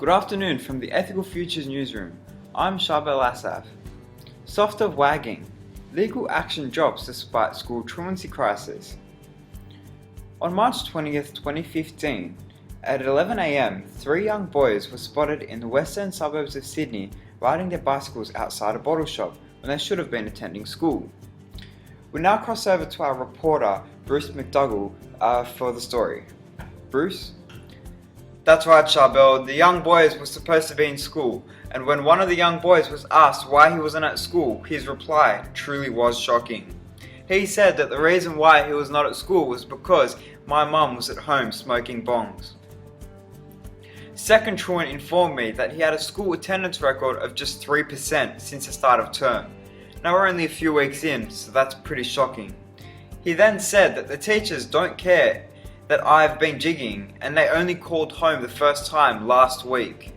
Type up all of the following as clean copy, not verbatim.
Good afternoon from the Ethical Futures newsroom. I'm Sharbel Asaf. Soft of wagging. Legal action drops despite school truancy crisis. On March 20th, 2015, at 11 a.m, 3 young boys were spotted in the western suburbs of Sydney riding their bicycles outside a bottle shop when they should have been attending school. We now cross over to our reporter, Bruce McDougall, for the story. Bruce? That's right, Sharbel. The young boys were supposed to be in school, and when one of the young boys was asked why he wasn't at school, his reply truly was shocking. He said that the reason why he was not at school was because my mum was at home smoking bongs. Second truant informed me that he had a school attendance record of just 3% since the start of term. Now we're only a few weeks in, so that's pretty shocking. He then said that the teachers don't care that I've been jigging and they only called home the first time last week.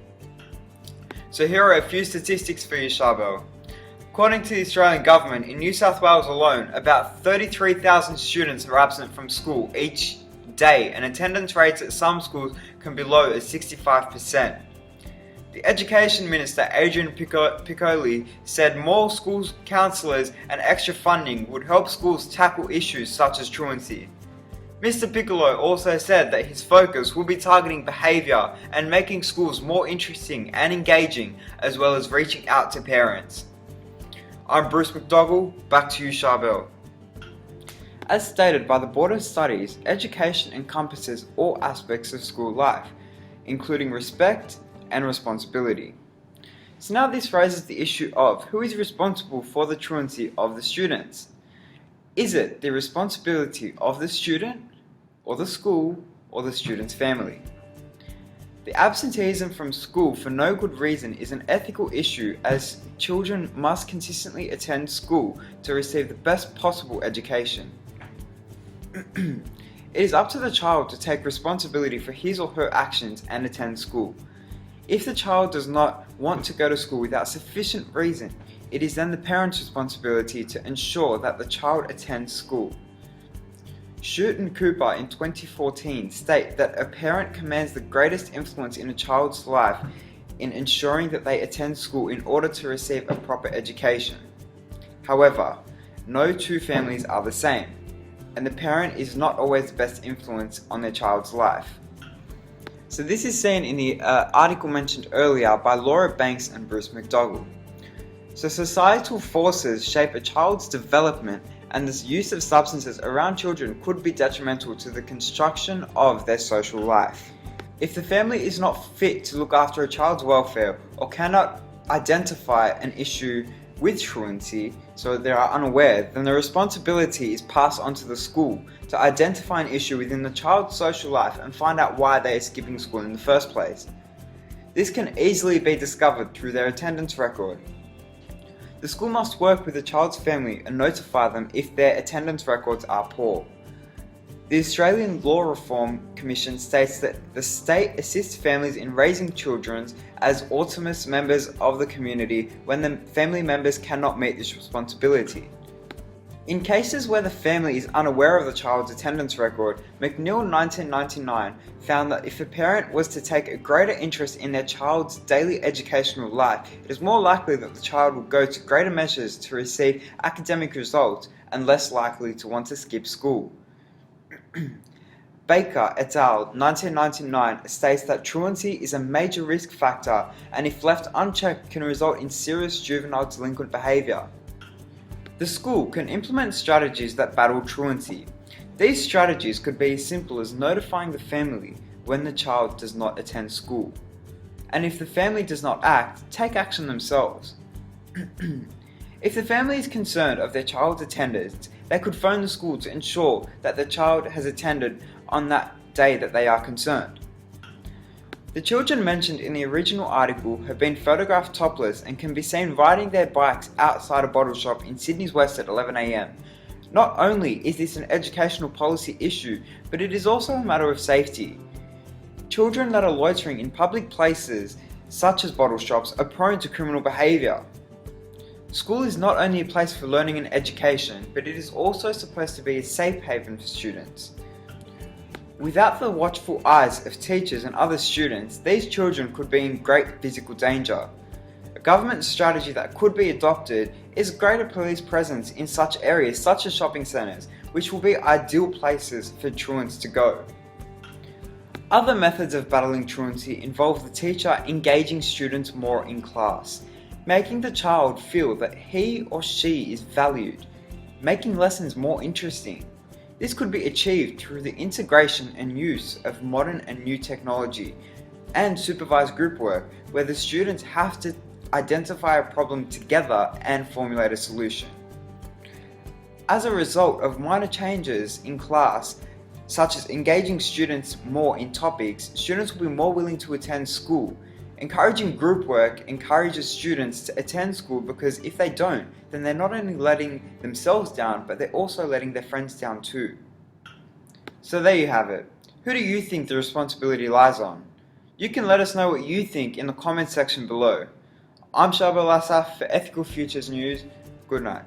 So here are a few statistics for you, Sharbel. According to the Australian government, in New South Wales alone, about 33,000 students are absent from school each day, and attendance rates at some schools can be low as 65%. The Education Minister Adrian Piccoli said more school counsellors and extra funding would help schools tackle issues such as truancy. Mr. Piccolo also said that his focus will be targeting behaviour and making schools more interesting and engaging, as well as reaching out to parents. I'm Bruce McDougall, back to you, Sharbel. As stated by the Board of Studies, education encompasses all aspects of school life, including respect and responsibility. So now this raises the issue of who is responsible for the truancy of the students. Is it the responsibility of the student, or the school, or the student's family? The absenteeism from school for no good reason is an ethical issue, as children must consistently attend school to receive the best possible education. It is up to the child to take responsibility for his or her actions and attend school. If the child does not want to go to school without sufficient reason, it is then the parent's responsibility to ensure that the child attends school. Shute and Cooper in 2014 state that a parent commands the greatest influence in a child's life in ensuring that they attend school in order to receive a proper education. However, no two families are the same, and the parent is not always the best influence on their child's life. So this is seen in the article mentioned earlier by Laura Banks and Bruce McDougall. So societal forces shape a child's development, and this use of substances around children could be detrimental to the construction of their social life. If the family is not fit to look after a child's welfare or cannot identify an issue with truancy, so they are unaware, then the responsibility is passed on to the school to identify an issue within the child's social life and find out why they are skipping school in the first place. This can easily be discovered through their attendance record. The school must work with the child's family and notify them if their attendance records are poor. The Australian Law Reform Commission states that the state assists families in raising children as autonomous members of the community when the family members cannot meet this responsibility. In cases where the family is unaware of the child's attendance record, McNeil 1999 found that if a parent was to take a greater interest in their child's daily educational life, it is more likely that the child will go to greater measures to receive academic results and less likely to want to skip school. Baker et al. 1999 states that truancy is a major risk factor and if left unchecked can result in serious juvenile delinquent behaviour. The school can implement strategies that battle truancy. These strategies could be as simple as notifying the family when the child does not attend school. And if the family does not act, take action themselves. If the family is concerned of their child's attendance, they could phone the school to ensure that the child has attended on that day that they are concerned. The children mentioned in the original article have been photographed topless and can be seen riding their bikes outside a bottle shop in Sydney's West at 11 a.m. Not only is this an educational policy issue, but it is also a matter of safety. Children that are loitering in public places, such as bottle shops, are prone to criminal behaviour. School is not only a place for learning and education, but it is also supposed to be a safe haven for students. Without the watchful eyes of teachers and other students, these children could be in great physical danger. A government strategy that could be adopted is greater police presence in such areas such as shopping centres, which will be ideal places for truants to go. Other methods of battling truancy involve the teacher engaging students more in class, making the child feel that he or she is valued, making lessons more interesting. This could be achieved through the integration and use of modern and new technology and supervised group work, where the students have to identify a problem together and formulate a solution. As a result of minor changes in class, such as engaging students more in topics, students will be more willing to attend school. Encouraging group work encourages students to attend school because if they don't, then they're not only letting themselves down, but they're also letting their friends down too. So there you have it. Who do you think the responsibility lies on? You can let us know what you think in the comment section below. I'm Shaba Lasaf for Ethical Futures News. Good night.